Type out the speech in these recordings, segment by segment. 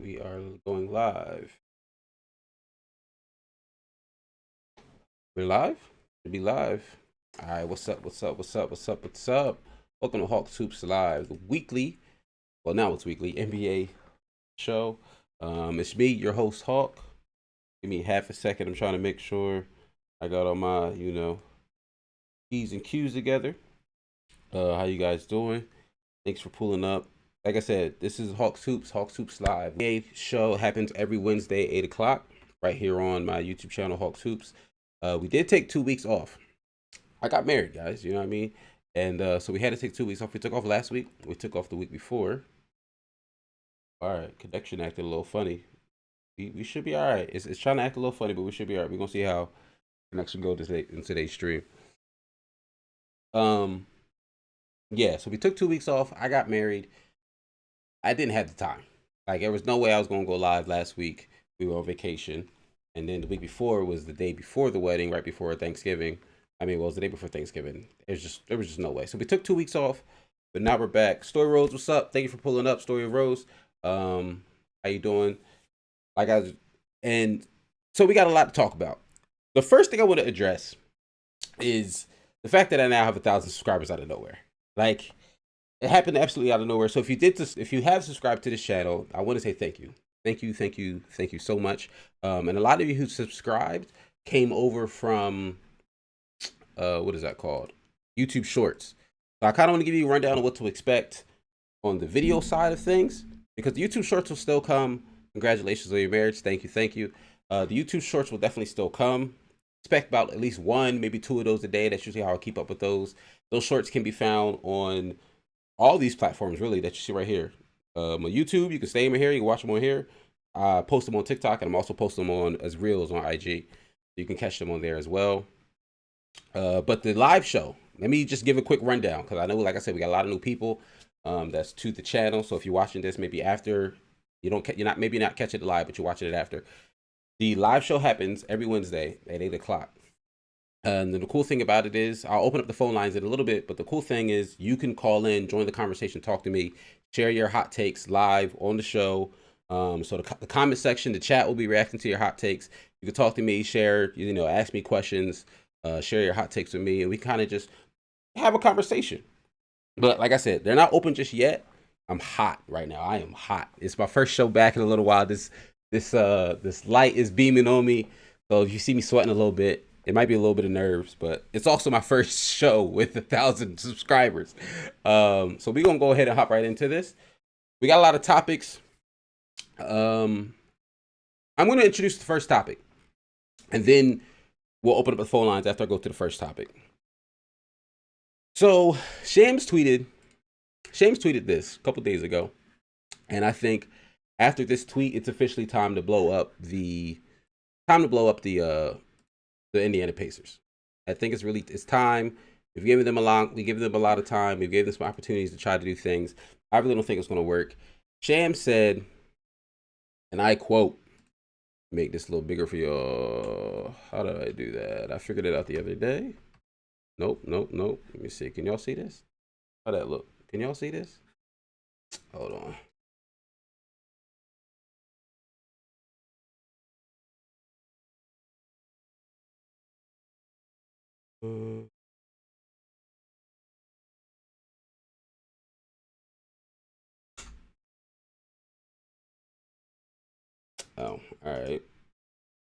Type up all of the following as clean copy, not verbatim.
We are going live. We're live? To be live. All right, what's up? What's up? What's up? What's up? What's up? Welcome to Hawks Hoops Live, the weekly, well, now it's weekly NBA show. It's me, your host, Hawk. Give me half a second. I'm trying to make sure I got all my, P's and Q's together. How you guys doing? Thanks for pulling up. Like I said, this is Hawks Hoops Live. The show happens every Wednesday, 8 o'clock, right here on my YouTube channel, Hawks Hoops. We did take 2 weeks off. I got married, guys, you know what I mean? And so we had to take 2 weeks off. We took off last week. We took off the week before. All right, connection acted a little funny. We should be all right. It's trying to act a little funny, but we should be all right. We're going to see how connection goes today in today's stream. Yeah, so we took 2 weeks off. I got married. I didn't have the time. Like, there was no way I was going to go live last week. We were on vacation. And then the week before was the day before the wedding, right before Thanksgiving. I mean, well, it was the day before Thanksgiving. There was just no way. So we took 2 weeks off, but now we're back. Story Rose, what's up? Thank you for pulling up, Story Rose. How you doing? And so we got a lot to talk about. The first thing I want to address is the fact that I now have 1,000 subscribers out of nowhere. Like, it happened absolutely out of nowhere. So if you have subscribed to this channel, I want to say thank you. Thank you so much. And a lot of you who subscribed came over from what is that called? YouTube Shorts. So I kind of want to give you a rundown of what to expect on the video side of things, because the YouTube Shorts will still come. Congratulations on your marriage. Thank you. The YouTube Shorts will definitely still come. Expect about at least one, maybe two of those a day. That's usually how I keep up with those. Those shorts can be found on all these platforms, really, that you see right here. On YouTube, you can stay them here. You can watch them on here. I post them on TikTok, and I'm also posting them on as reels on IG. You can catch them on there as well. But the live show, let me just give a quick rundown, because I know, like I said, we got a lot of new people that's to the channel. So if you're watching this, maybe after you're not catching it live, but you're watching it after. The live show happens every Wednesday at 8 o'clock. And the cool thing about it is, I'll open up the phone lines in a little bit, but the cool thing is you can call in, join the conversation, talk to me, share your hot takes live on the show. So the comment section, the chat will be reacting to your hot takes. You can talk to me, share, ask me questions, share your hot takes with me, and we kind of just have a conversation. But like I said, they're not open just yet. I'm hot right now. I am hot. It's my first show back in a little while. This light is beaming on me. So if you see me sweating a little bit, it might be a little bit of nerves, but it's also my first show with 1,000 subscribers. So we're going to go ahead and hop right into this. We got a lot of topics. I'm going to introduce the first topic, and then we'll open up the phone lines after I go to the first topic. So Shams tweeted this a couple days ago, and I think after this tweet, it's officially time to blow up the Indiana Pacers. I think it's time. We've given them a lot of time. We've given them some opportunities to try to do things. I really don't think it's going to work. Shams said, and I quote, make this a little bigger for y'all. How did I do that? I figured it out the other day. Nope. Let me see. Can y'all see this? How'd that look? Can y'all see this? Hold on. Oh, all right.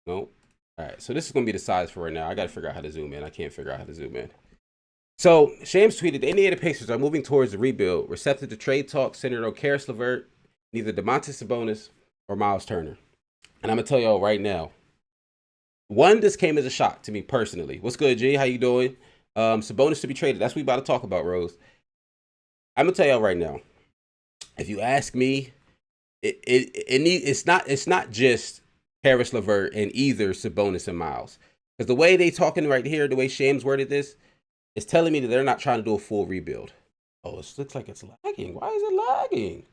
Nope. All right. So this is gonna be the size for right now. I gotta figure out how to zoom in. I can't figure out how to zoom in. So Shams tweeted, the Indiana Pacers are moving towards the rebuild, receptive to trade talks centered on Karis LeVert, neither Domantas Sabonis or Miles Turner. And I'm gonna tell y'all right now, one, this came as a shock to me personally. What's good, G? How you doing? Sabonis to be traded. That's what we about to talk about, Rose. I'm gonna tell y'all right now. If you ask me, it's not just Karis LeVert and either Sabonis and Miles, because the way they talking right here, the way Shams worded this, is telling me that they're not trying to do a full rebuild. Oh, it looks like it's lagging. Why is it lagging?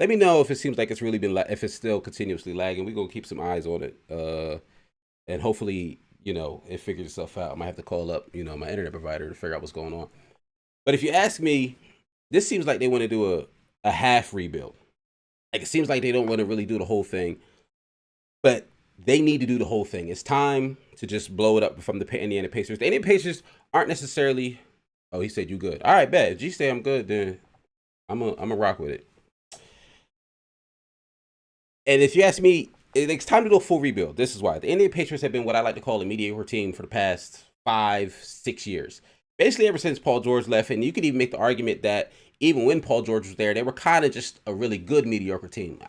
Let me know if it seems like it's really been if it's still continuously lagging. We're gonna keep some eyes on it, and hopefully, it figures itself out. I might have to call up, my internet provider to figure out what's going on. But if you ask me, this seems like they want to do a half rebuild. Like, it seems like they don't want to really do the whole thing, but they need to do the whole thing. It's time to just blow it up from the Indiana Pacers. The Indiana Pacers aren't necessarily. Oh, he said you good. All right, bet. If you say I'm good, then I'm a rock with it. And if you ask me, it's time to do a full rebuild. This is why the Indiana Patriots have been what I like to call a mediocre team for the past 5-6 years. Basically, ever since Paul George left, and you could even make the argument that even when Paul George was there, they were kind of just a really good mediocre team.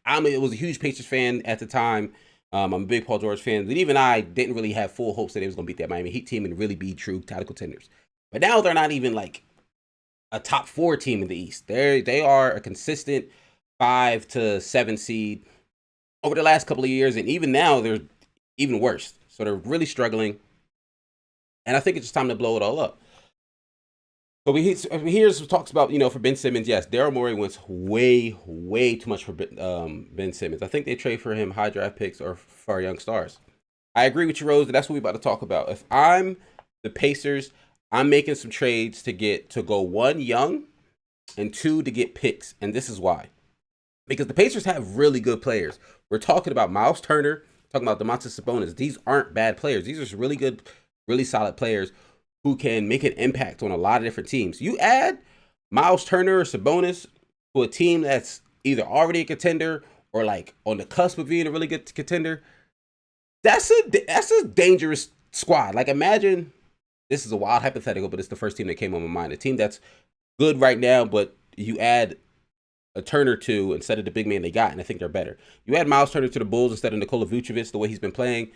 I was a huge Patriots fan at the time. I'm a big Paul George fan, but even I didn't really have full hopes that they was going to beat that Miami Heat team and really be true title contenders. But now they're not even like a top 4 team in the East. They are a consistent 5 to 7 seed over the last couple of years, and even now they're even worse. So they're really struggling, and I think it's just time to blow it all up. So here's talks about, for Ben Simmons. Yes, Daryl Morey wants way too much for Ben Simmons. I think they trade for him high draft picks or for young stars. I agree with you, Rose, and that's what we're about to talk about. If I'm the Pacers, I'm making some trades to go 1 young and 2 to get picks, and this is why. Because the Pacers have really good players. We're talking about Miles Turner, talking about Domantas Sabonis. These aren't bad players. These are really good, really solid players who can make an impact on a lot of different teams. You add Miles Turner or Sabonis to a team that's either already a contender or like on the cusp of being a really good contender. That's a dangerous squad. Like, imagine, this is a wild hypothetical, but it's the first team that came on my mind. A team that's good right now, but you add a Turner to instead of the big man they got, and I think they're better. You add Miles Turner to the Bulls instead of Nikola Vucevic, the way he's been playing,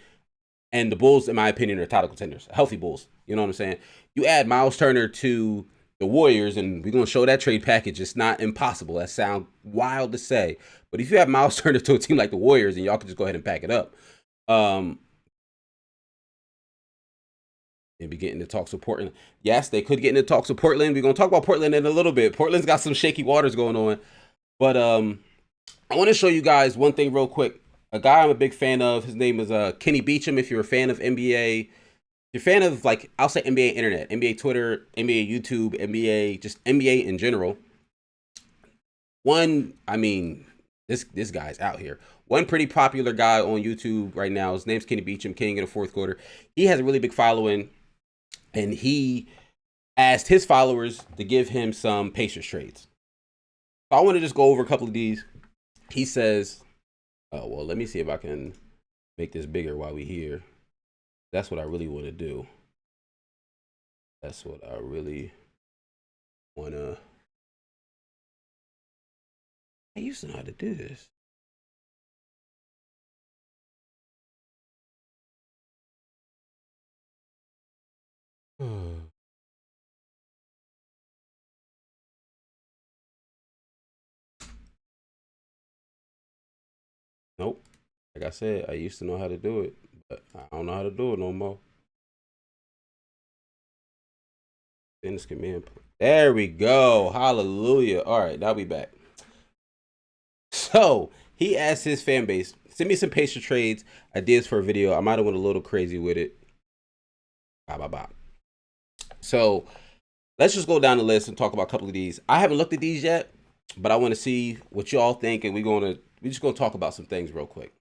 and the Bulls, in my opinion, are title contenders. Healthy Bulls. You know what I'm saying? You add Miles Turner to the Warriors, and we're going to show that trade package. It's not impossible. That sounds wild to say. But if you have Miles Turner to a team like the Warriors, and y'all can just go ahead and pack it up. Maybe get into talks with Portland. Yes, they could get into talks with Portland. We're going to talk about Portland in a little bit. Portland's got some shaky waters going on. But I want to show you guys one thing real quick. A guy I'm a big fan of, his name is Kenny Beecham. If you're a fan of NBA, if you're a fan of, like, I'll say NBA internet, NBA Twitter, NBA YouTube, NBA, just NBA in general. This guy's out here. One pretty popular guy on YouTube right now, his name's Kenny Beecham, King in the fourth quarter. He has a really big following, and he asked his followers to give him some Pacers trades. So I want to just go over a couple of these. He says, oh, well, let me see if I can make this bigger while we're here. That's what I really want to do. That's what I really want to. I used to know how to do this. Nope. Like I said, I used to know how to do it, but I don't know how to do it no more. Dennis command. There we go. Hallelujah. All right, now we back. So he asked his fan base, send me some Pacer trades, ideas for a video. I might have went a little crazy with it. Blah. So let's just go down the list and talk about a couple of these. I haven't looked at these yet, but I want to see what you all think, and we're just gonna talk about some things real quick.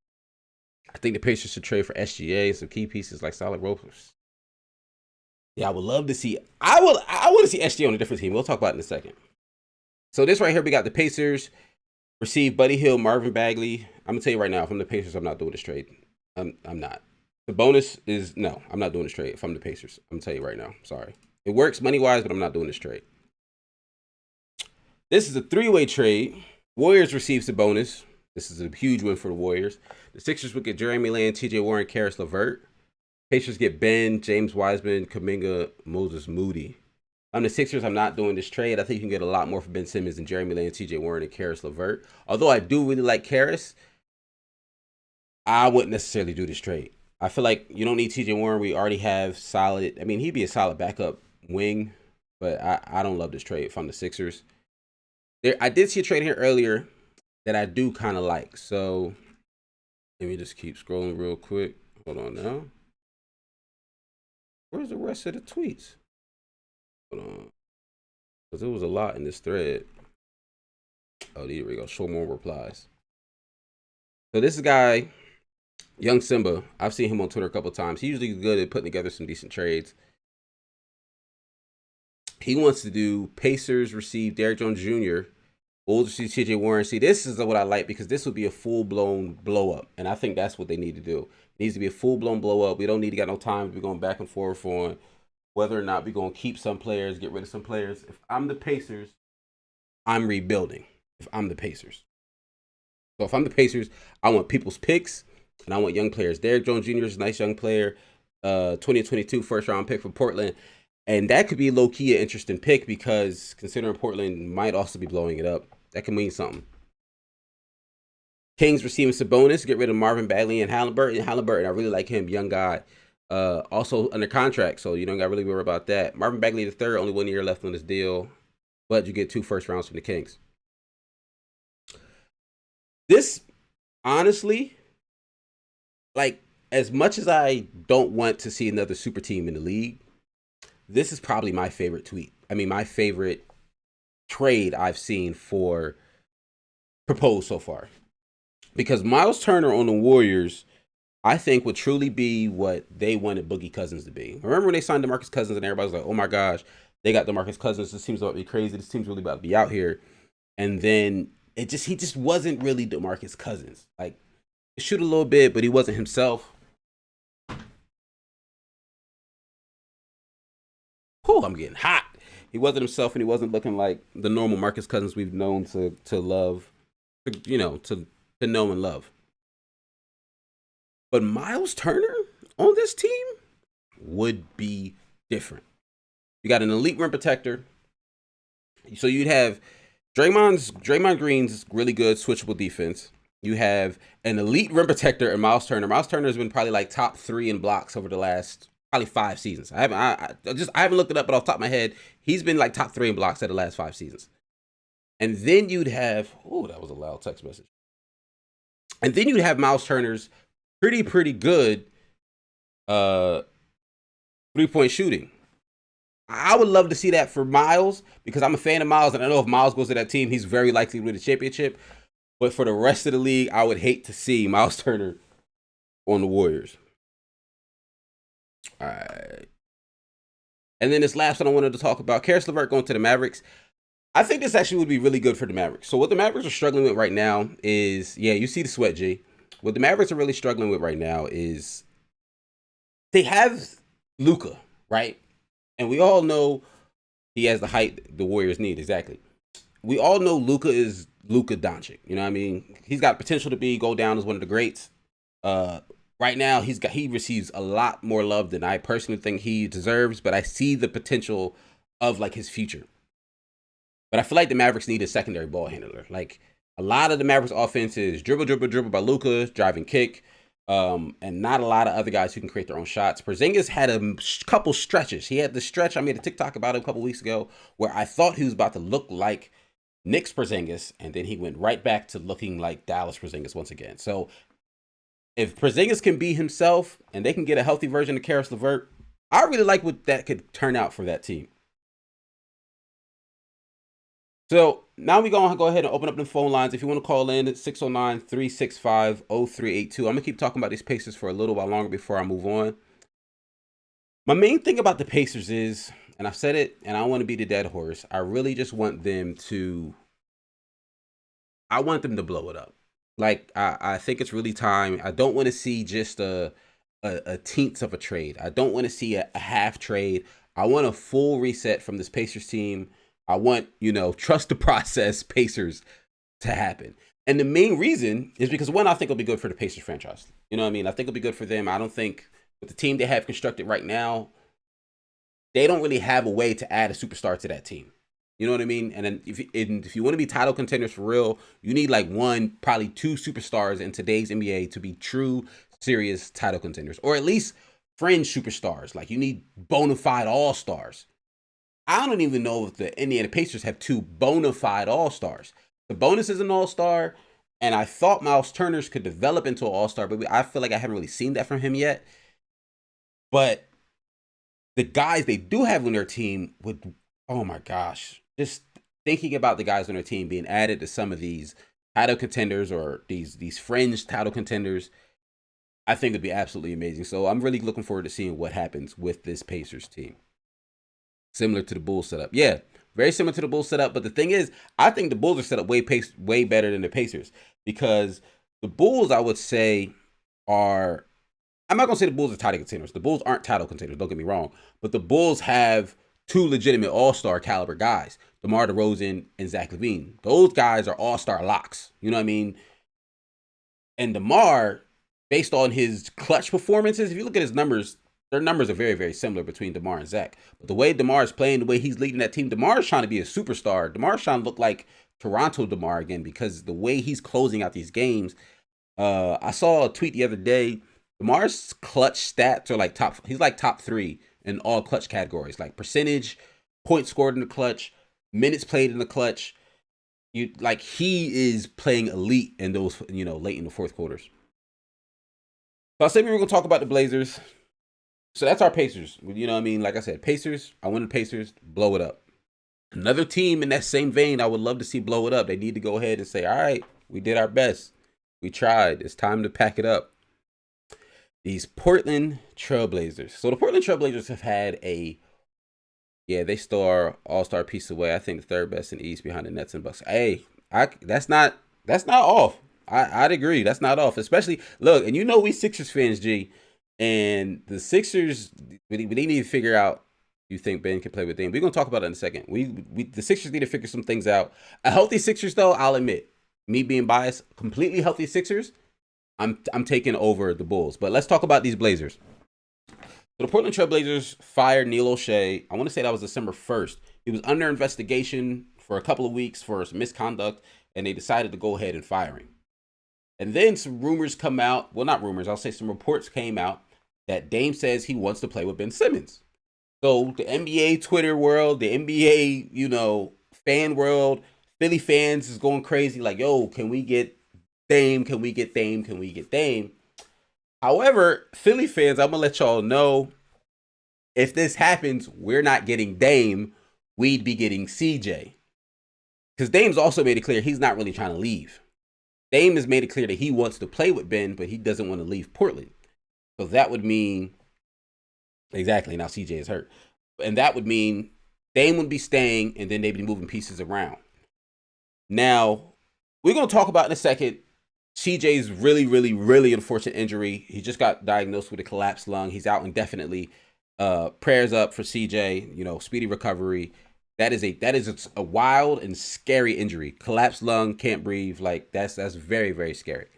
I think the Pacers should trade for SGA, some key pieces like solid ropers. Yeah, I would love to see. I want to see SGA on a different team. We'll talk about it in a second. So this right here, we got the Pacers receive Buddy Hield, Marvin Bagley. I'm gonna tell you right now, if I'm the Pacers, I'm not doing this trade. I'm not. The bonus is no. I'm not doing this trade. If I'm the Pacers, I'm gonna tell you right now. Sorry. It works money wise, but I'm not doing this trade. This is a 3-way trade. Warriors receives the bonus. This is a huge win for the Warriors. The Sixers would get Jeremy Lamb, T.J. Warren, Karis LeVert. Pacers get Ben, James Wiseman, Kuminga, Moses Moody. I'm the Sixers. I'm not doing this trade. I think you can get a lot more for Ben Simmons and Jeremy Lamb, T.J. Warren, and Karis LeVert. Although I do really like Karis, I wouldn't necessarily do this trade. I feel like you don't need T.J. Warren. We already have solid. I mean, he'd be a solid backup wing, but I don't love this trade if I'm the Sixers. I did see a trade here earlier that I do kind of like. So let me just keep scrolling real quick. Hold on now. Where's the rest of the tweets? Hold on. Because there was a lot in this thread. Oh, there we go. Show more replies. So this guy, Young Simba, I've seen him on Twitter a couple times. He's usually good at putting together some decent trades. He wants to do Pacers receive Derrick Jones Jr. Bulls receive TJ Warren. See, this is what I like because this would be a full blown blow up, and I think that's what they need to do. It needs to be a full blown blow up. We don't need to get no time to be going back and forth on whether or not we're going to keep some players, get rid of some players. If I'm the Pacers, I'm rebuilding. If I'm the Pacers. So if I'm the Pacers, I want people's picks, and I want young players. Derrick Jones Jr. is a nice young player. 2022 first round pick for Portland. And that could be low key an interesting pick because considering Portland might also be blowing it up, that can mean something. Kings receiving Sabonis, get rid of Marvin Bagley and Halliburton. Halliburton, I really like him, young guy. Also under contract, so you don't got to really worry about that. Marvin Bagley the third, only 1 year left on his deal, but you get 2 first rounds from the Kings. This, honestly, like, as much as I don't want to see another super team in the league, this is probably my favorite tweet. I mean, my favorite trade I've seen for proposed so far. Because Miles Turner on the Warriors, I think would truly be what they wanted Boogie Cousins to be. Remember when they signed DeMarcus Cousins and everybody was like, oh my gosh, they got DeMarcus Cousins. This team's about to be crazy. This team's really about to be out here. And then he just wasn't really DeMarcus Cousins. Like, he shoot a little bit, but he wasn't himself. Whew, I'm getting hot. He wasn't himself, and he wasn't looking like the normal Marcus Cousins we've known to love, to know and love. But Miles Turner on this team would be different. You got an elite rim protector. So you'd have Draymond Green's really good switchable defense. You have an elite rim protector and Miles Turner. Miles Turner has been probably like top 3 in blocks over the last probably 5 seasons. I haven't looked it up, but off the top of my head, he's been like top 3 in blocks at the last 5 seasons. And then you'd have, oh, that was a loud text message. And then you'd have Miles Turner's pretty good 3-point shooting. I would love to see that for Miles because I'm a fan of Miles, and I know if Miles goes to that team, he's very likely to win the championship. But for the rest of the league, I would hate to see Miles Turner on the Warriors. All right. And then this last one I wanted to talk about, Caris LeVert going to the Mavericks. I think this actually would be really good for the Mavericks. So what the Mavericks are struggling with right now is, yeah, you see the sweat, G. What the Mavericks are really struggling with right now is they have Luka, right? And we all know he has the height the Warriors need, exactly. We all know Luka is Luka Doncic. You know what I mean? He's got potential to go down as one of the greats. Right now, he receives a lot more love than I personally think he deserves, but I see the potential of like his future. But I feel like the Mavericks need a secondary ball handler. Like a lot of the Mavericks offense is dribble by Luka, driving kick, and not a lot of other guys who can create their own shots. Porzingis had a couple stretches. He had the stretch, I made a TikTok about it a couple weeks ago, where I thought he was about to look like Knicks Porzingis, and then he went right back to looking like Dallas Porzingis once again. So if Porzingis can be himself and they can get a healthy version of Caris LeVert, I really like what that could turn out for that team. So now we're going to go ahead and open up the phone lines. If you want to call in, it's 609-365-0382. I'm going to keep talking about these Pacers for a little while longer before I move on. My main thing about the Pacers is, and I've said it, and I want to be the dead horse, I really just want them to blow it up. Like, I think it's really time. I don't want to see just a tenth of a trade. I don't want to see a half trade. I want a full reset from this Pacers team. I want, trust the process Pacers to happen. And the main reason is because, one, I think it'll be good for the Pacers franchise. You know what I mean? I think it'll be good for them. I don't think with the team they have constructed right now, they don't really have a way to add a superstar to that team. You know what I mean? And then if you want to be title contenders for real, you need like one, probably 2 superstars in today's NBA to be true, serious title contenders. Or at least fringe superstars. Like, you need bona fide all-stars. I don't even know if the Indiana Pacers have 2 bona fide all-stars. The Bonus is an all-star, and I thought Miles Turner could develop into an all-star, but I feel like I haven't really seen that from him yet. But the guys they do have on their team would, oh my gosh, just thinking about the guys on their team being added to some of these title contenders or these fringe title contenders, I think would be absolutely amazing. So I'm really looking forward to seeing what happens with this Pacers team. Similar to the Bulls setup. Yeah, very similar to the Bulls setup. But the thing is, I think the Bulls are set up way better than the Pacers, because the Bulls, I would say, are. I'm not gonna say the Bulls are title contenders. The Bulls aren't title contenders. Don't get me wrong. But the Bulls have two legitimate All-Star caliber guys, DeMar DeRozan and Zach LaVine. Those guys are All-Star locks. You know what I mean? And DeMar, based on his clutch performances, if you look at his numbers, their numbers are very, very similar between DeMar and Zach. But the way DeMar is playing, the way he's leading that team, DeMar is trying to be a superstar. DeMar is trying to look like Toronto DeMar again, because the way he's closing out these games. I saw a tweet the other day. DeMar's clutch stats are like he's like top 3 in all clutch categories, like percentage, points scored in the clutch, minutes played in the clutch. He is playing elite in those, late in the fourth quarters. So I said we were gonna talk about the Blazers. So that's our Pacers. You know what I mean? Like I said, Pacers, I want the Pacers, blow it up. Another team in that same vein I would love to see blow it up. They need to go ahead and say, all right, we did our best. We tried. It's time to pack it up. These Portland Trailblazers. So the Portland Trailblazers have had they stole our all-star piece away. I think the third best in the East behind the Nets and Bucks. Hey, that's not off. I'd agree. That's not off. Especially, look, and we Sixers fans, G. And the Sixers, we need to figure out. You think Ben can play with Dame? We're gonna talk about it in a second. The Sixers need to figure some things out. A healthy Sixers, though, I'll admit, me being biased, completely healthy Sixers, I'm taking over the Bulls. But let's talk about these Blazers. So the Portland Trail Blazers fired Neil O'Shea. I want to say that was December 1st. He was under investigation for a couple of weeks for some misconduct, and they decided to go ahead and fire him. And then some rumors come out. Well, not rumors. I'll say some reports came out that Dame says he wants to play with Ben Simmons. So the NBA Twitter world, the NBA, fan world, Philly fans is going crazy. Like, yo, can we get Dame? Can we get Dame? Can we get Dame? However, Philly fans, I'm going to let y'all know, if this happens, we're not getting Dame. We'd be getting CJ. Because Dame's also made it clear he's not really trying to leave. Dame has made it clear that he wants to play with Ben, but he doesn't want to leave Portland. So that would mean, exactly, now CJ is hurt. And that would mean Dame would be staying, and then they'd be moving pieces around. Now, we're going to talk about in a second CJ's really, really, really unfortunate injury. He just got diagnosed with a collapsed lung. He's out indefinitely. Prayers up for CJ, speedy recovery. That is a wild and scary injury. Collapsed lung, can't breathe. Like, that's very, very scary.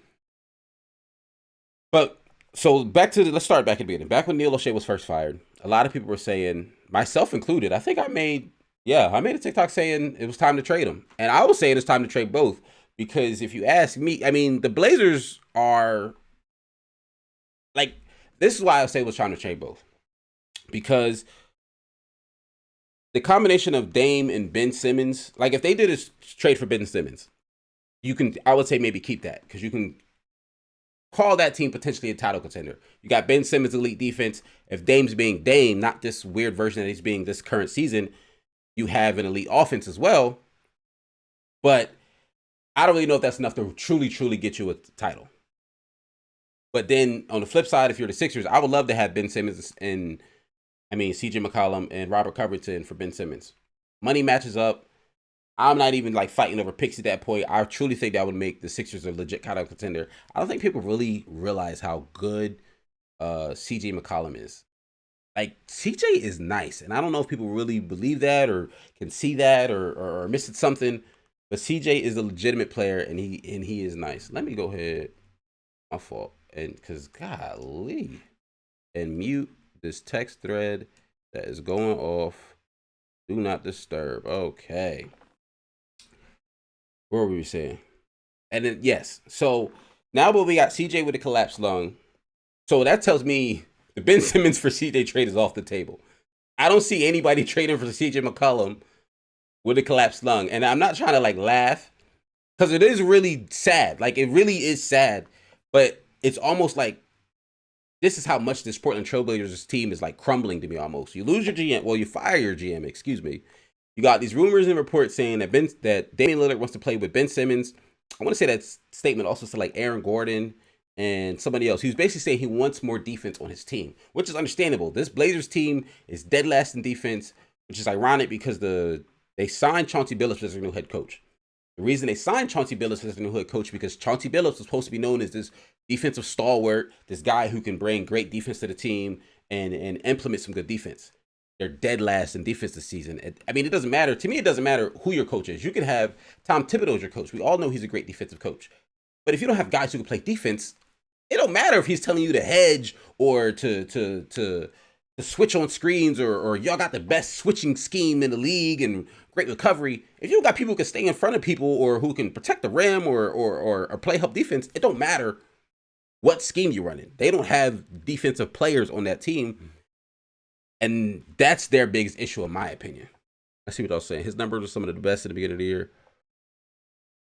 But so let's start back at the beginning. Back when Neil O'Shea was first fired, a lot of people were saying, myself included, I think I made a TikTok saying it was time to trade him. And I was saying it's time to trade both. Because if you ask me, I mean, the Blazers are, like, this is why I say it was time to trade both. Because the combination of Dame and Ben Simmons, like, if they did a trade for Ben Simmons, I would say maybe keep that. Because you can call that team potentially a title contender. You got Ben Simmons' elite defense. If Dame's being Dame, not this weird version that he's being this current season, you have an elite offense as well. But I don't really know if that's enough to truly, truly get you a title. But then on the flip side, if you're the Sixers, I would love to have Ben Simmons and CJ McCollum and Robert Covington for Ben Simmons. Money matches up. I'm not even like fighting over picks at that point. I truly think that would make the Sixers a legit title contender. I don't think people really realize how good CJ McCollum is. Like, CJ is nice, and I don't know if people really believe that or can see that or missing something. But CJ is a legitimate player, and he is nice. Let me go ahead. My fault. And because, golly. And mute this text thread that is going off. Do not disturb. Okay. What were we saying? And then, yes. So, now we got CJ with a collapsed lung. So, that tells me the Ben Simmons for CJ trade is off the table. I don't see anybody trading for CJ McCollum with a collapsed lung. And I'm not trying to like laugh, because it is really sad. Like, it really is sad. But it's almost like this is how much this Portland Trailblazers team is like crumbling to me almost. You lose your GM. Well, you fire your GM, excuse me. You got these rumors and reports saying that Damian Lillard wants to play with Ben Simmons. I want to say that statement also said like Aaron Gordon and somebody else. He was basically saying he wants more defense on his team, which is understandable. This Blazers team is dead last in defense, which is ironic because they signed Chauncey Billups as their new head coach. The reason they signed Chauncey Billups as their new head coach because Chauncey Billups was supposed to be known as this defensive stalwart, this guy who can bring great defense to the team and implement some good defense. They're dead last in defense this season. I mean, it doesn't matter. To me, it doesn't matter who your coach is. You can have Tom Thibodeau as your coach. We all know he's a great defensive coach. But if you don't have guys who can play defense, it don't matter if he's telling you to hedge or to switch on screens or y'all got the best switching scheme in the league and great recovery. If you don't got people who can stay in front of people or who can protect the rim or play help defense, it don't matter what scheme you're running. They don't have defensive players on that team. And that's their biggest issue, in my opinion. I see what I was saying. His numbers were some of the best at the beginning of the year.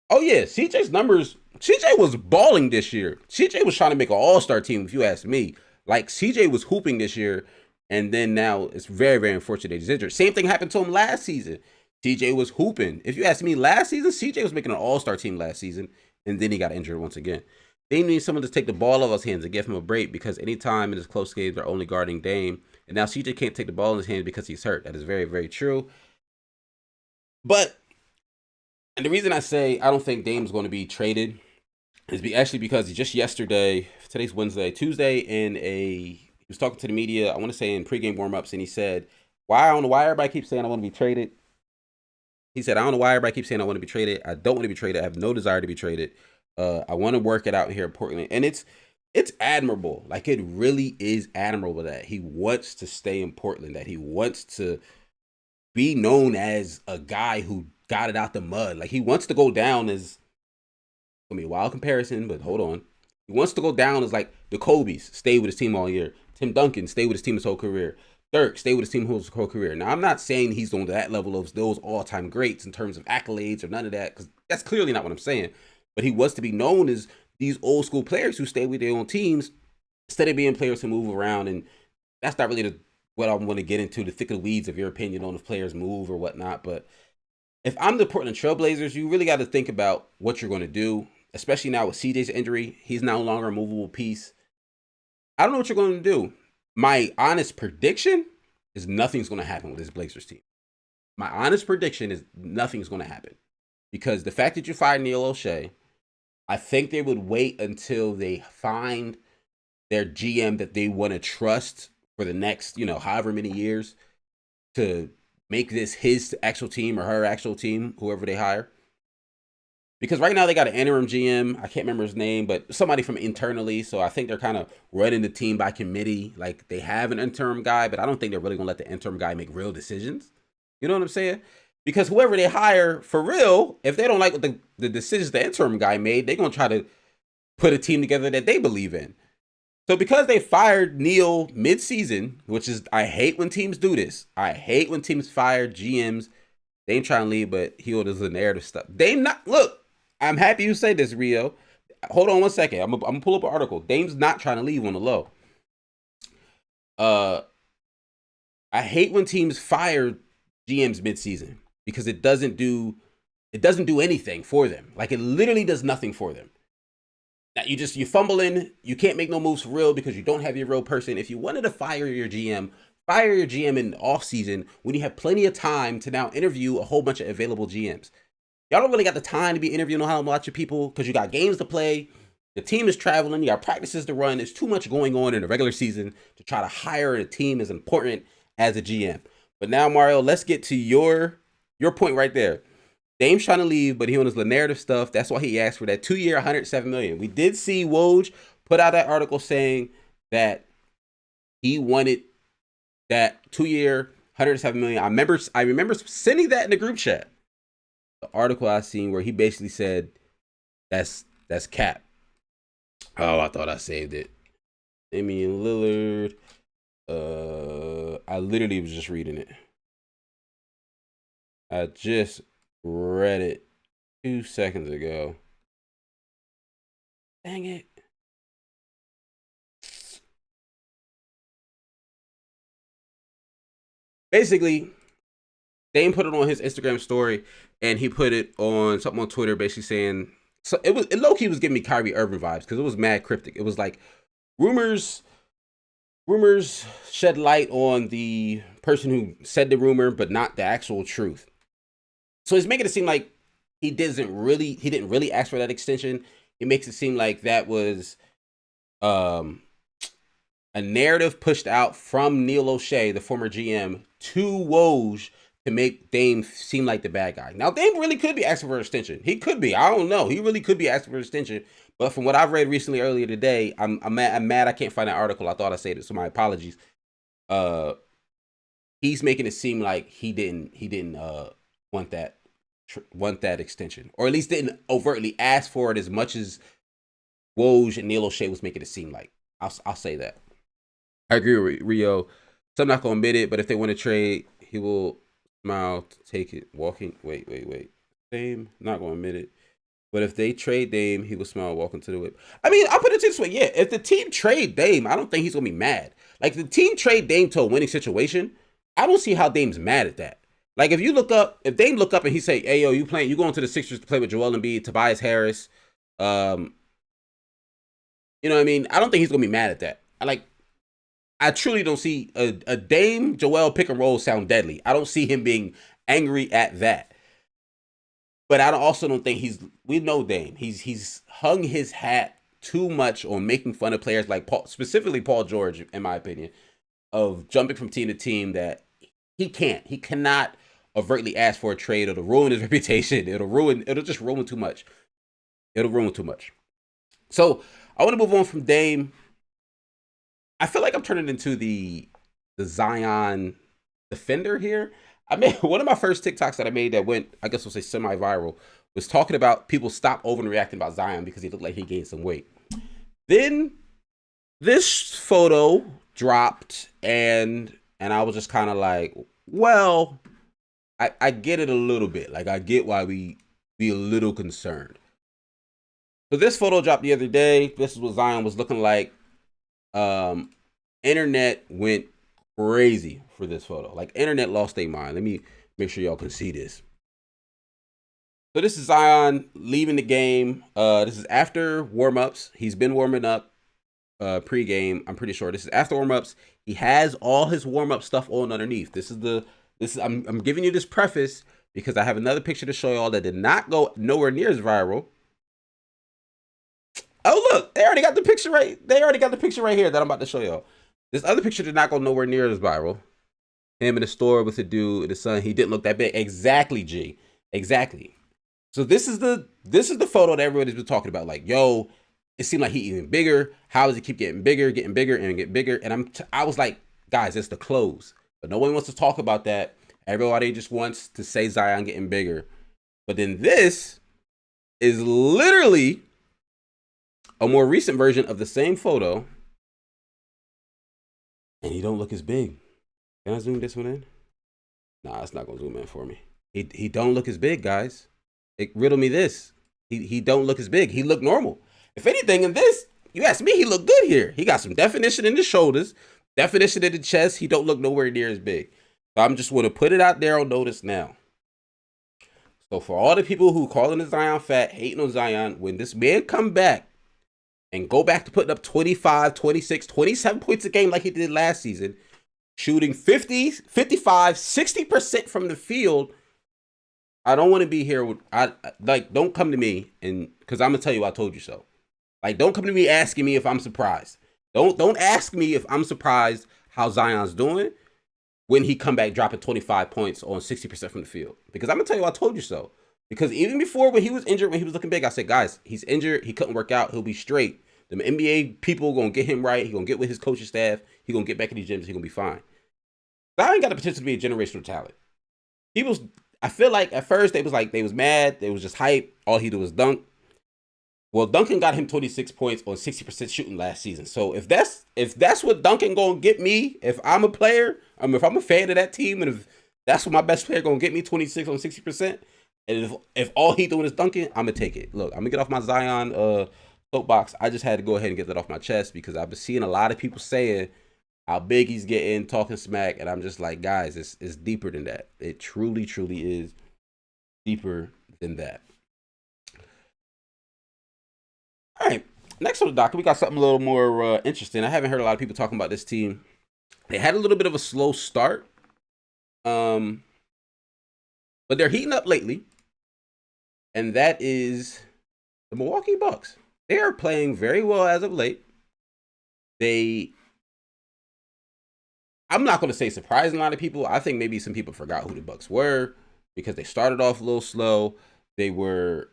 Oh, yeah. CJ's numbers. CJ was balling this year. CJ was trying to make an all-star team, if you ask me. Like, CJ was hooping this year. And then now it's very, very unfortunate he's injured. Same thing happened to him last season. CJ was hooping. If you ask me, last season, CJ was making an all-star team last season. And then he got injured once again. They need someone to take the ball out of his hands and give him a break because anytime in his close games, they're only guarding Dame. And now CJ can't take the ball in his hands because he's hurt. That is very, very true. But, and the reason I say I don't think Dame's going to be traded is actually because just yesterday, today's Wednesday, Tuesday, he was talking to the media, I want to say in pregame warmups, and he said, I don't know why everybody keeps saying I want to be traded. He said, I don't know why everybody keeps saying I want to be traded. I don't want to be traded. I have no desire to be traded. I want to work it out here in Portland. And it's admirable. Like, it really is admirable that he wants to stay in Portland, that he wants to be known as a guy who got it out the mud. Like, he wants to go down as, I mean, a wild comparison, but hold on. He wants to go down as like the Kobe's, stay with his team all year. Tim Duncan, stay with his team his whole career. Dirk, stay with his team his whole career. Now, I'm not saying he's on that level of those all-time greats in terms of accolades or none of that, because that's clearly not what I'm saying. But he wants to be known as these old school players who stay with their own teams instead of being players who move around. And that's not really what I want to get into, the thick of the weeds of your opinion on if players move or whatnot. But if I'm the Portland Trailblazers, you really got to think about what you're going to do, especially now with CJ's injury. He's no longer a movable piece. I don't know what you're going to do. My honest prediction is nothing's going to happen with this Blazers team. My honest prediction is nothing's going to happen. Because the fact that you fired Neil O'Shea, I think they would wait until they find their GM that they want to trust for the next, however many years to make this his actual team or her actual team, whoever they hire. Because right now they got an interim GM. I can't remember his name, but somebody from internally. So I think they're kind of running the team by committee. Like, they have an interim guy, but I don't think they're really going to let the interim guy make real decisions. You know what I'm saying? Because whoever they hire, for real, if they don't like what the decisions the interim guy made, they're going to try to put a team together that they believe in. So because they fired Neil mid-season, which is, I hate when teams do this. I hate when teams fire GMs. They ain't trying to leave, but he orders the narrative stuff. Look, I'm happy you say this, Rio. Hold on one second. I'm going to pull up an article. Dame's not trying to leave on the low. I hate when teams fire GMs mid-season because it doesn't do anything for them. Like, it literally does nothing for them. Now, you're fumbling. You can't make no moves for real because you don't have your real person. If you wanted to fire your GM in the offseason when you have plenty of time to now interview a whole bunch of available GMs. Y'all don't really got the time to be interviewing a whole bunch of people because you got games to play. The team is traveling. You got practices to run. There's too much going on in the regular season to try to hire a team as important as a GM. But now, Mario, let's get to your point right there. Dame's trying to leave, but he on his narrative stuff. That's why he asked for that 2-year, $107 million. We did see Woj put out that article saying that he wanted that 2-year, $107 million. I remember sending that in the group chat. The article I seen where he basically said that's cap. Oh, I thought I saved it. Damian Lillard. I literally was just reading it. I just read it 2 seconds ago. Dang it. Basically, Dame put it on his Instagram story, and he put it on something on Twitter, basically saying, so it low key was giving me Kyrie Irving vibes because it was mad cryptic. It was like rumors shed light on the person who said the rumor, but not the actual truth. So he's making it seem like he didn't really ask for that extension. He makes it seem like that was a narrative pushed out from Neil O'Shea, the former GM, to Woj to make Dame seem like the bad guy. Now, Dame really could be asking for an extension. He could be. I don't know. He really could be asking for an extension. But from what I've read recently, earlier today, I'm mad I can't find that article. I thought I said it, so my apologies. He's making it seem like he didn't want that extension, or at least didn't overtly ask for it as much as Woj and Neil O'Shea was making it seem like. I'll say that. I agree with Rio. So I'm not gonna admit it, but if they want to trade, he will smile to take it. Wait. Dame, not gonna admit it. But if they trade Dame, he will smile walking to the whip. I mean, I'll put it this way. Yeah, if the team trade Dame, I don't think he's gonna be mad. Like, if the team trade Dame to a winning situation, I don't see how Dame's mad at that. Like, if Dame look up and he say, "Hey, yo, you going to the Sixers to play with Joel Embiid, Tobias Harris," you know what I mean? I don't think he's gonna be mad at that. I truly don't see a Dame Joel pick and roll sound deadly. I don't see him being angry at that. But I also don't think we know Dame. He's hung his hat too much on making fun of players like specifically Paul George, in my opinion, of jumping from team to team that he cannot overtly ask for a trade. It'll ruin his reputation. It'll just ruin too much. It'll ruin too much. So I want to move on from Dame. I feel like I'm turning into the Zion defender here. I made one of my first TikToks that I made that went, I guess we'll say semi-viral, was talking about people stop overreacting about Zion because he looked like he gained some weight. Then this photo dropped, and I was just kind of like, well, I get it a little bit. Like, I get why we be a little concerned. So this photo dropped the other day. This is what Zion was looking like. Internet went crazy for this photo. Like, internet lost their mind. Let me make sure y'all can see this. So this is Zion leaving the game. This is after warm-ups. He's been warming up pre-game. I'm pretty sure this is after warm-ups. He has all his warm-up stuff on underneath. I'm giving you this preface because I have another picture to show y'all that did not go nowhere near as viral. Oh, look, they already got the picture right here that I'm about to show y'all. This other picture did not go nowhere near as viral. Him in the store with the dude and the son. He didn't look that big. Exactly, G. Exactly. So this is the photo that everybody's been talking about. Like, yo, it seemed like he even bigger. How does he keep getting bigger, and get bigger? And I was like, guys, it's the clothes. But no one wants to talk about that. Everybody just wants to say Zion getting bigger. But then this is literally a more recent version of the same photo, and he don't look as big. Can I zoom this one in? Nah, it's not gonna zoom in for me. He don't look as big, guys. Riddle me this. He don't look as big. He look normal. If anything, in this, you ask me, he look good here. He got some definition in the shoulders, definition in the chest. He don't look nowhere near as big. So I'm just want to put it out there on notice now. So for all the people who calling the Zion fat, hating on Zion, when this man come back and go back to putting up 25, 26, 27 points a game like he did last season, shooting 50, 55, 60% from the field, I don't want to be here with, don't come to me and, because I'm going to tell you I told you so. Like, don't come to me asking me if I'm surprised. Don't ask me if I'm surprised how Zion's doing when he come back dropping 25 points on 60% from the field. Because I'm going to tell you I told you so. Because even before, when he was injured, when he was looking big, I said, guys, he's injured. He couldn't work out. He'll be straight. The NBA people going to get him right. He going to get with his coaching staff. He going to get back in these gyms. He going to be fine. Zion got the potential to be a generational talent. I feel like at first they was mad. They was just hype. All he did was dunk. Well, Duncan got him 26 points on 60% shooting last season. So if that's what Duncan going to get me, if I'm a player, if I'm a fan of that team, and if that's what my best player going to get me, 26 on 60%, and if all he doing is dunking, I'm going to take it. Look, I'm going to get off my Zion soapbox. I just had to go ahead and get that off my chest because I've been seeing a lot of people saying how big he's getting, talking smack, and I'm just like, guys, it's deeper than that. It truly, truly is deeper than that. All right, next on the docket, we got something a little more interesting. I haven't heard a lot of people talking about this team. They had a little bit of a slow start, um, but they're heating up lately, and that is the Milwaukee Bucks. They are playing very well as of late. I'm not going to say surprising a lot of people. I think maybe some people forgot who the Bucks were because they started off a little slow. They were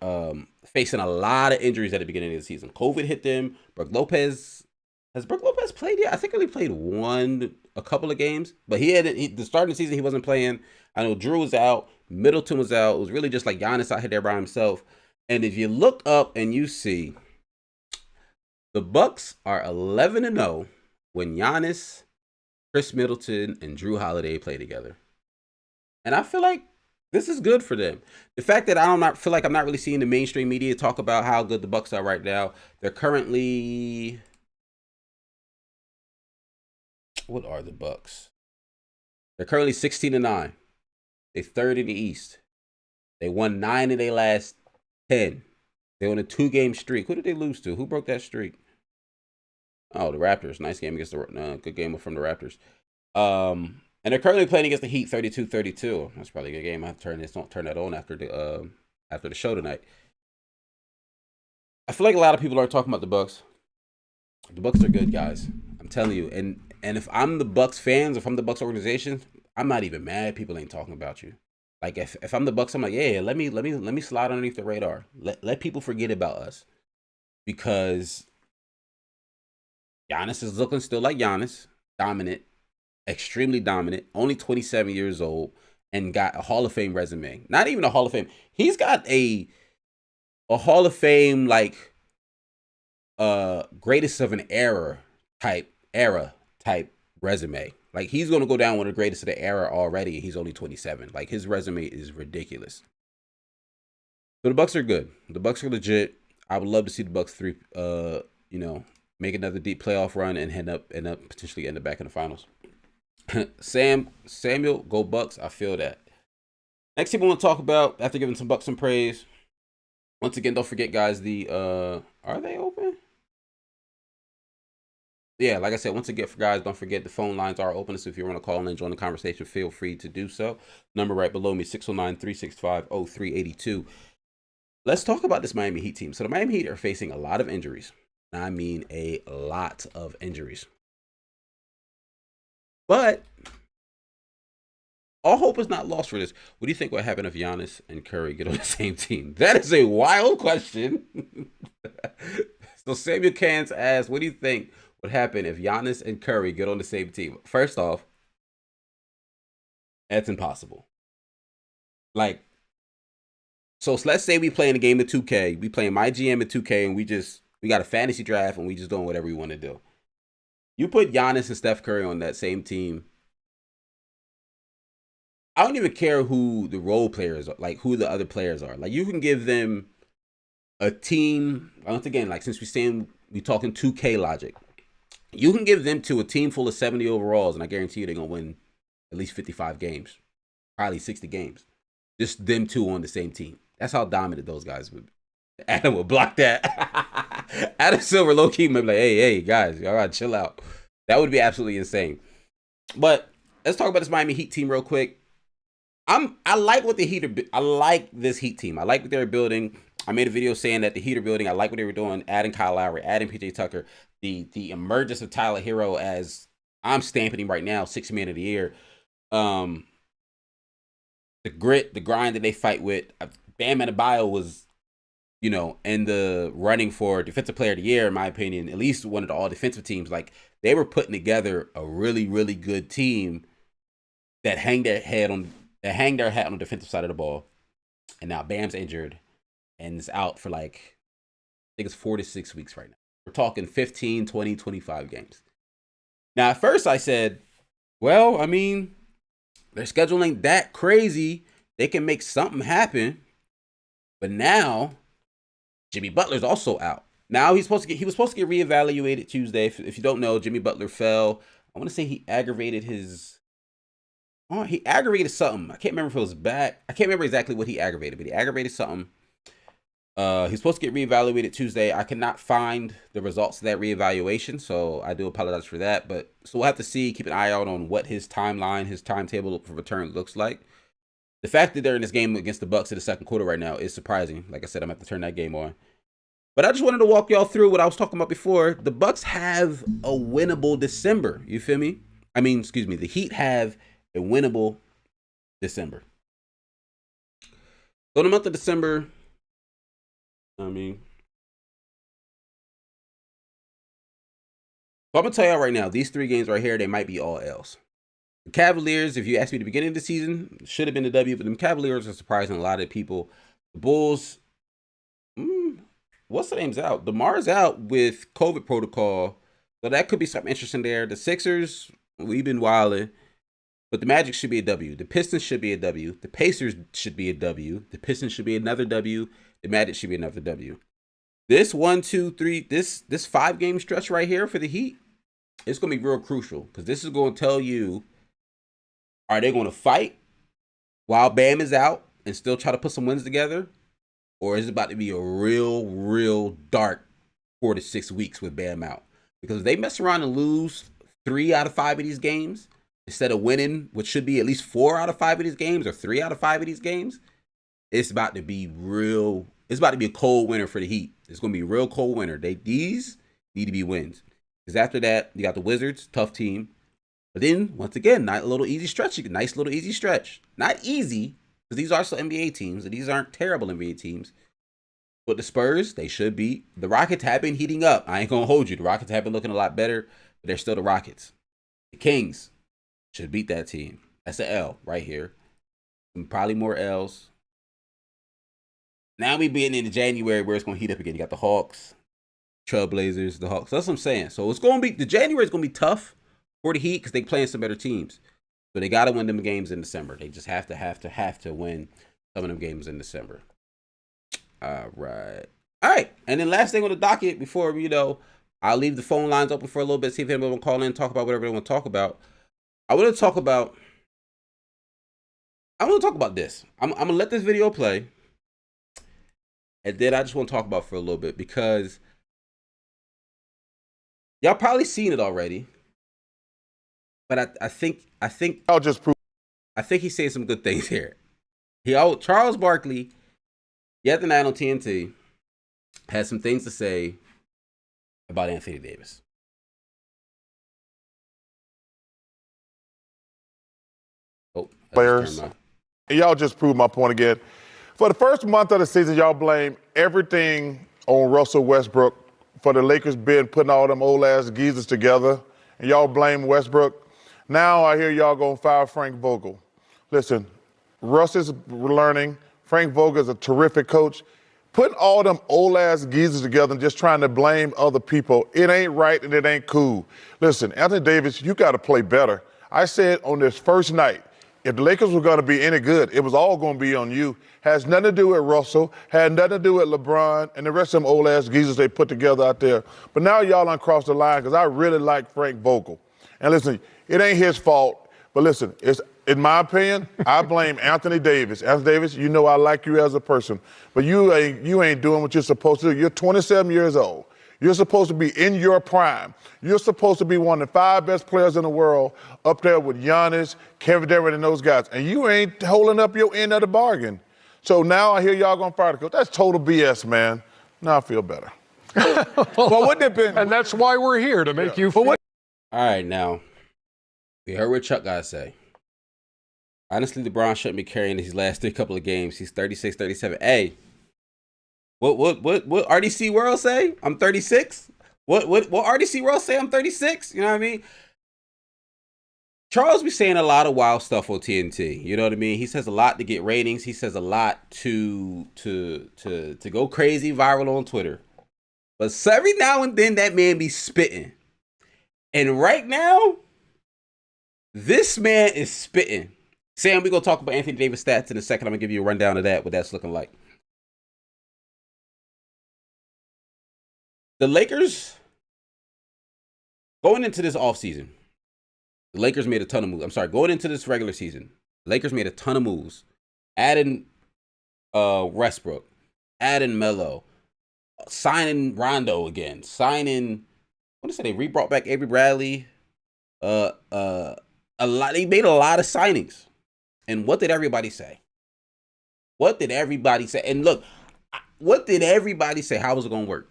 facing a lot of injuries at the beginning of the season. COVID hit them. Has Brook Lopez played yet? I think he only played a couple of games, but the start of the season he wasn't playing. I know Drew was out, Middleton was out. It was really just like Giannis out here there by himself. And if you look up and you see, the Bucks are 11-0 when Giannis, Chris Middleton, and Drew Holiday play together. And I feel like this is good for them. The fact that I feel like I'm not really seeing the mainstream media talk about how good the Bucks are right now. They're currently, what are the Bucks? They're currently 16-9. They're third in the East. They won 9 of their last 10. They're on a 2-game streak. Who did they lose to? Who broke that streak? Oh, the Raptors. Nice game against good game from the Raptors. And they're currently playing against the Heat 32-32. That's probably a good game. I don't turn that on after the show tonight. I feel like a lot of people aren't talking about the Bucks. The Bucks are good, guys. I'm telling you. And if I'm the Bucks fans, if I'm the Bucks organization, I'm not even mad people ain't talking about you. Like if I'm the Bucks, I'm like, yeah, let me slide underneath the radar. Let people forget about us. Because Giannis is looking still like Giannis, dominant, extremely dominant, only 27 years old, and got a Hall of Fame resume. Not even a Hall of Fame. He's got a Hall of Fame like greatest of an era type resume. Like he's gonna go down one of the greatest of the era already. He's only 27. Like his resume is ridiculous. So the Bucks are good. The Bucks are legit. I would love to see the Bucks make another deep playoff run and potentially end up back in the finals. Samuel, go Bucks. I feel that. Next thing we want to talk about, after giving some Bucks some praise, once again, don't forget, guys, are they open? Yeah, like I said, once again, for guys, don't forget the phone lines are open. So if you want to call and join the conversation, feel free to do so. Number right below me, 609-365-0382. Let's talk about this Miami Heat team. So the Miami Heat are facing a lot of injuries. I mean a lot of injuries. But all hope is not lost for this. What do you think would happen if Giannis and Curry get on the same team? That is a wild question. So Samuel Cans asks, what do you think would happen if Giannis and Curry get on the same team? First off, that's impossible. Like, so let's say we playing a game of 2K. We playing my GM at 2K, and we got a fantasy draft, and we just doing whatever we want to do. You put Giannis and Steph Curry on that same team. I don't even care who the role players are, like who the other players are. Like you can give them a team. Once again, like since we talking 2K logic, you can give them to a team full of 70 overalls, and I guarantee you they're gonna win at least 55 games, probably 60 games. Just them two on the same team. That's how dominant those guys would be. Adam would block that. Adam Silver low key might be like, hey guys, y'all gotta chill out. That would be absolutely insane. But let's talk about this Miami Heat team real quick. I like what the Heat are. I like this Heat team. I like what they're building. I made a video saying that the Heat are building. I like what they were doing, adding Kyle Lowry, adding PJ Tucker, the emergence of Tyler Hero as I'm stamping him right now, 6th man of the year. The grit, the grind that they fight with. Bam Adebayo was, in the running for defensive player of the year, in my opinion, at least one of the all defensive teams. Like they were putting together a really, really good team that hang their hat on the defensive side of the ball. And now Bam's injured and is out for I think it's 4 to 6 weeks right now. We're talking 15, 20, 25 games. Now, at first I said, well, I mean, their schedule ain't that crazy. They can make something happen. But now, Jimmy Butler's also out. Now he was supposed to get reevaluated Tuesday. If you don't know, Jimmy Butler fell I want to say he aggravated his. Oh, he aggravated something. I can't remember if it was back. I can't remember exactly what he aggravated, but he aggravated something. He's supposed to get reevaluated Tuesday. I cannot find the results of that reevaluation, so I do apologize for that. But so we'll have to see, keep an eye out on what his timeline, his timetable for return looks like. The fact that they're in this game against the Bucks in the second quarter right now is surprising. Like I said, I'm gonna have to turn that game on. But I just wanted to walk y'all through what I was talking about before. The Bucks have a winnable December. You feel me? I mean, excuse me. The Heat have a winnable December. So in the month of December, so I'm gonna tell y'all right now, these 3 games right here, they might be all L's. The Cavaliers, if you asked me at the beginning of the season, should have been the W, but the Cavaliers are surprising a lot of people. The Bulls, what's the name's out? DeMar's out with COVID protocol, so that could be something interesting there. The Sixers, we've been wilding, but the Magic should be a W. The Pistons should be a W. The Pacers should be a W. The Pistons should be another W. The Magic should be another W. This 1, 2, 3, this 5-game stretch right here for the Heat, it's going to be real crucial because this is going to tell you, are they going to fight while Bam is out and still try to put some wins together? Or is it about to be a real dark 4 to 6 weeks with Bam out? Because if they mess around and lose 3 out of 5 of these games, instead of winning, which should be at least 4 out of 5 of these games or 3 out of 5 of these games, it's about to be real. It's about to be a cold winter for the Heat. It's going to be a real cold winter. These need to be wins. Because after that, you got the Wizards, tough team. But then, once again, nice little easy stretch. Not easy, because these are still NBA teams, and these aren't terrible NBA teams. But the Spurs, they should beat. The Rockets have been heating up. I ain't going to hold you. The Rockets have been looking a lot better, but they're still the Rockets. The Kings should beat that team. That's an L right here. And probably more L's. Now we being into January where it's going to heat up again. You got the Hawks, Trailblazers, the Hawks. That's what I'm saying. So it's going to be, the January is going to be tough for the Heat because they're playing some better teams. So they got to win them games in December. They just have to win some of them games in December. All right. And then last thing on the docket before, I'll leave the phone lines open for a little bit, see if anybody will call in, talk about whatever they want to talk about. I want to talk about this. I'm going to let this video play. And then I just want to talk about it for a little bit because y'all probably seen it already. But I think I'll just prove. I think he's saying some good things here. Charles Barkley, yet the night on TNT, has some things to say about Anthony Davis. Players. Y'all just proved my point again. For the first month of the season, y'all blame everything on Russell Westbrook for the Lakers putting all them old ass geezers together, and y'all blame Westbrook. Now I hear y'all gonna fire Frank Vogel. Listen, Russ is learning. Frank Vogel is a terrific coach. Putting all them old ass geezers together and just trying to blame other people, it ain't right and it ain't cool. Listen, Anthony Davis, you got to play better. I said on this first night, if the Lakers were going to be any good, it was all going to be on you. Has nothing to do with Russell, had nothing to do with LeBron and the rest of them old ass geezers they put together out there. But now y'all uncrossed the line because I really like Frank Vogel. And listen, it ain't his fault, but listen, it's in my opinion, I blame Anthony Davis. Anthony Davis, you know I like you as a person, but you ain't doing what you're supposed to do. You're 27 years old. You're supposed to be in your prime. You're supposed to be one of the 5 best players in the world, up there with Giannis, Kevin Durant, and those guys. And you ain't holding up your end of the bargain. So now I hear y'all gonna fire the coach. That's total BS, man. Now I feel better. Well, wouldn't it been? And that's why we're here, to make you feel. All right, now, we heard what Chuck got to say. Honestly, LeBron shouldn't be carrying these last 3 couple of games. He's 36, 37. Hey, what RDC World say? I'm 36. What RDC World say? I'm 36. You know what I mean? Charles be saying a lot of wild stuff on TNT. You know what I mean? He says a lot to get ratings. He says a lot to go crazy viral on Twitter. But every now and then that man be spitting. And right now, this man is spitting. Sam, we're going to talk about Anthony Davis stats in a second. I'm going to give you a rundown of that, what that's looking like. The Lakers, going into this offseason, The Lakers made a ton of moves. I'm sorry, going into this regular season, the Lakers made a ton of moves. Adding Westbrook, adding Melo, signing Rondo again, signing, what did I say? They brought back Avery Bradley. A lot. They made a lot of signings. And what did everybody say? What did everybody say? And look, what did everybody say? How is it going to work?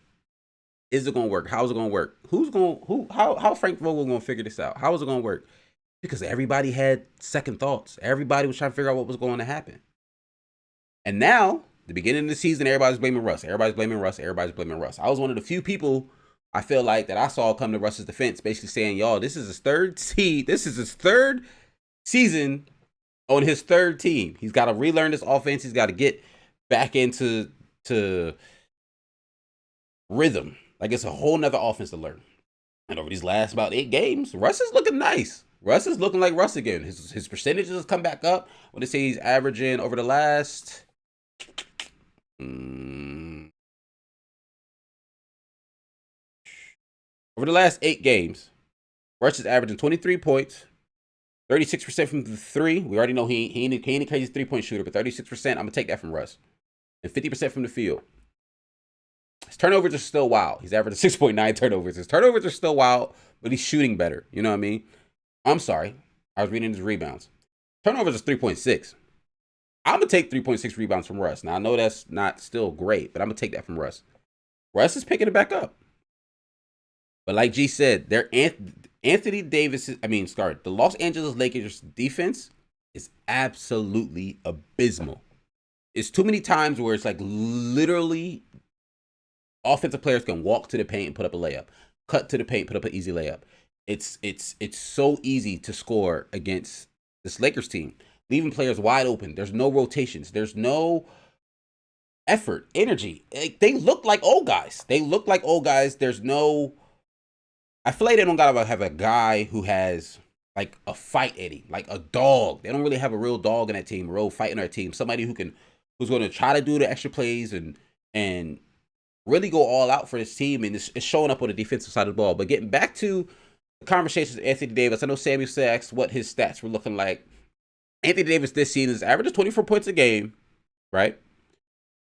Is it going to work? How is it going to work? How Frank Vogel going to figure this out? How is it going to work? Because everybody had second thoughts. Everybody was trying to figure out what was going to happen. And now, the beginning of the season, everybody's blaming Russ. Everybody's blaming Russ. Everybody's blaming Russ. I was one of the few people I feel like that I saw come to Russ's defense, basically saying, y'all, this is his third season on his third team. He's got to relearn this offense. He's got to get back into rhythm. Like, it's a whole nother offense to learn. And over these last about 8 games, Russ is looking nice. Russ is looking like Russ again. His percentages have come back up. What they say he's averaging over the last over the last 8 games, Russ is averaging 23 points, 36% from the 3. We already know he ain't a crazy 3-point shooter, but 36%, I'm going to take that from Russ. And 50% from the field. His turnovers are still wild. He's averaging 6.9 turnovers. His turnovers are still wild, but he's shooting better. You know what I mean? I'm sorry. I was reading his rebounds. Turnovers is 3.6. I'm going to take 3.6 rebounds from Russ. Now, I know that's not still great, but I'm going to take that from Russ. Russ is picking it back up. But like G said, Anthony Davis, the Los Angeles Lakers defense is absolutely abysmal. It's too many times where it's like literally offensive players can walk to the paint and put up a layup, cut to the paint, put up an easy layup. It's so easy to score against this Lakers team, leaving players wide open. There's no rotations. There's no effort, energy. They look like old guys. There's no. I feel like they don't gotta have a guy who has like a fight in him, like a dog. They don't really have a real dog in that team, a real fight in their team. Somebody who's going to try to do the extra plays and really go all out for this team, and it's showing up on the defensive side of the ball. But getting back to the conversations with Anthony Davis, I know Samuel asked what his stats were looking like. Anthony Davis this season is averaging 24 points a game, right?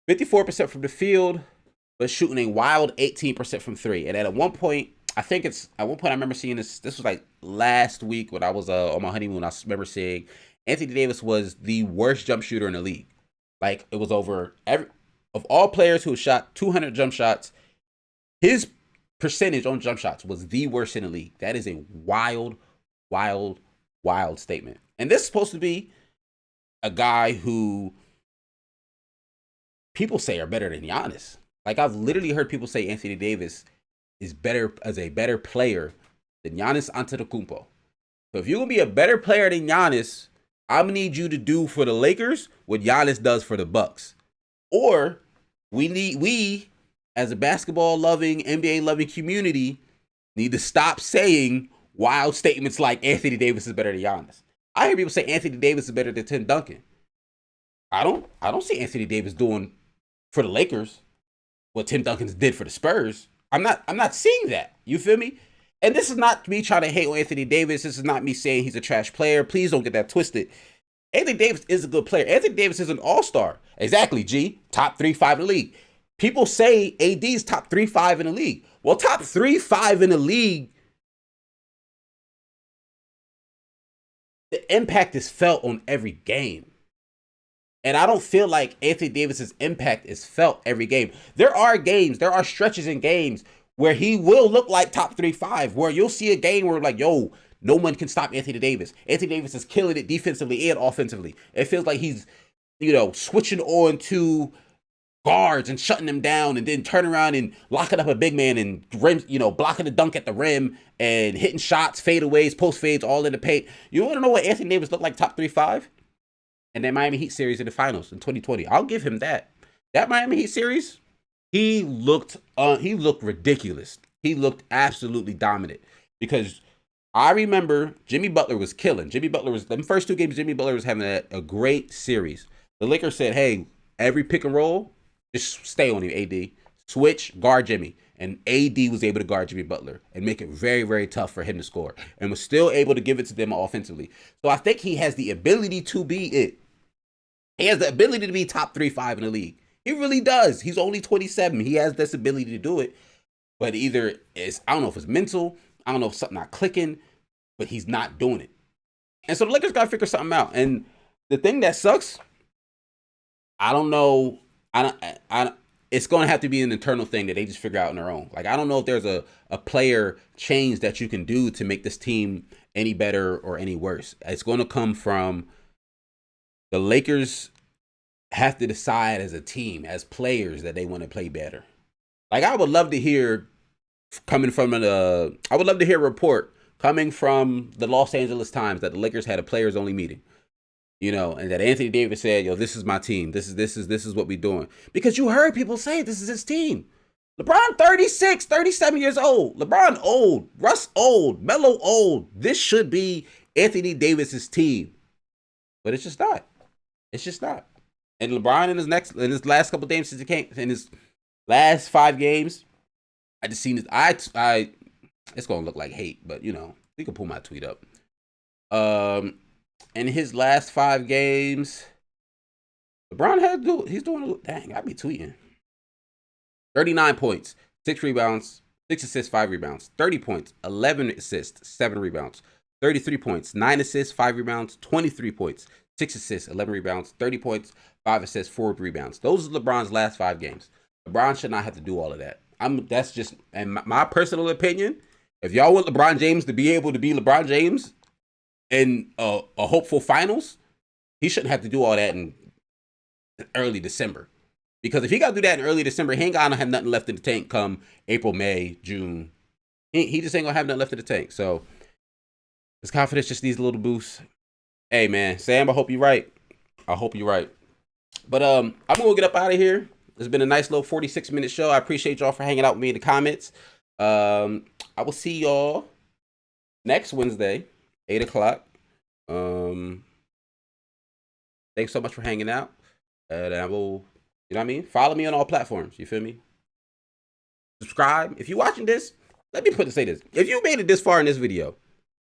54% from the field, but shooting a wild 18% from 3. And at one point, I remember seeing this. This was like last week when I was on my honeymoon. I remember seeing Anthony Davis was the worst jump shooter in the league. Like, it was of all players who shot 200 jump shots, his percentage on jump shots was the worst in the league. That is a wild, wild, wild statement. And this is supposed to be a guy who people say are better than Giannis. Like, I've literally heard people say Anthony Davis is better as a better player than Giannis Antetokounmpo. So if you're going to be a better player than Giannis, I'm going to need you to do for the Lakers what Giannis does for the Bucks. Or we as a basketball-loving, NBA-loving community, need to stop saying wild statements like Anthony Davis is better than Giannis. I hear people say Anthony Davis is better than Tim Duncan. I don't see Anthony Davis doing for the Lakers what Tim Duncan did for the Spurs. I'm not seeing that. You feel me? And this is not me trying to hate on Anthony Davis. This is not me saying he's a trash player. Please don't get that twisted. Anthony Davis is a good player. Anthony Davis is an all-star. Exactly, G. Top 3-5 in the league. People say AD is top 3-5 in the league. Well, top 3-5 in the league, the impact is felt on every game. And I don't feel like Anthony Davis's impact is felt every game. There are stretches in games where he will look like top 3-5, where you'll see a game where like, yo, no one can stop Anthony Davis. Anthony Davis is killing it defensively and offensively. It feels like he's, switching on to guards and shutting them down and then turning around and locking up a big man and rim, blocking the dunk at the rim and hitting shots, fadeaways, post fades, all in the paint. You want to know what Anthony Davis looked like top 3-5? And that Miami Heat series in the finals in 2020. I'll give him that. That Miami Heat series, he looked ridiculous. He looked absolutely dominant because I remember Jimmy Butler was killing. The first 2 games, Jimmy Butler was having a great series. The Lakers said, hey, every pick and roll, just stay on him, AD. Switch, guard Jimmy. and AD was able to guard Jimmy Butler and make it very, very tough for him to score, and was still able to give it to them offensively. So I think he has the ability to be it. He has the ability to be top 3-5 in the league. He really does. He's only 27. He has this ability to do it. But either it's, I don't know if it's mental, I don't know if something not clicking, but he's not doing it. And so the Lakers got to figure something out. And the thing that sucks, I don't know. It's going to have to be an internal thing that they just figure out on their own. Like, I don't know if there's a player change that you can do to make this team any better or any worse. It's going to come from the Lakers have to decide as a team, as players, that they want to play better. Like, I would love to hear I would love to hear a report coming from the Los Angeles Times that the Lakers had a players only meeting. You know, and that Anthony Davis said, "Yo, this is my team. This is what we're doing." Because you heard people say this is his team. LeBron 36, 37 years old. LeBron old. Russ old. Melo old. This should be Anthony Davis's team. But it's just not. It's just not. And LeBron in his last couple games since he came, in his last 5 games, I just seen this. It's gonna look like hate, but you know, we can pull my tweet up. In his last 5 games, LeBron he's doing, dang, I be tweeting. 39 points, 6 rebounds, 6 assists, 5 rebounds. 30 points, 11 assists, 7 rebounds. 33 points, 9 assists, 5 rebounds. 23 points, 6 assists, 11 rebounds. 30 points, 5 assists, 4 rebounds. Those are LeBron's last 5 games. LeBron should not have to do all of that. That's just, and my personal opinion, if y'all want LeBron James to be able to be LeBron James in a hopeful finals, he shouldn't have to do all that in early December. Because if he got to do that in early December, he ain't gonna have nothing left in the tank come April, May, June. He just ain't gonna have nothing left in the tank. So his confidence just needs a little boost. Hey man, Sam, I hope you're right. But I'm gonna get up out of here. It's been a nice little 46-minute show. I appreciate y'all for hanging out with me in the comments. I will see y'all next Wednesday, 8 o'clock. Thanks so much for hanging out. And I will, you know what I mean? Follow me on all platforms. You feel me? Subscribe. If you're watching this, let me say this. If you made it this far in this video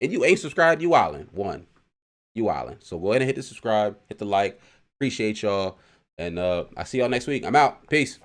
and you ain't subscribed, you wildin'. You wildin'. So go ahead and hit the subscribe, hit the like. Appreciate y'all. And I see y'all next week. I'm out. Peace.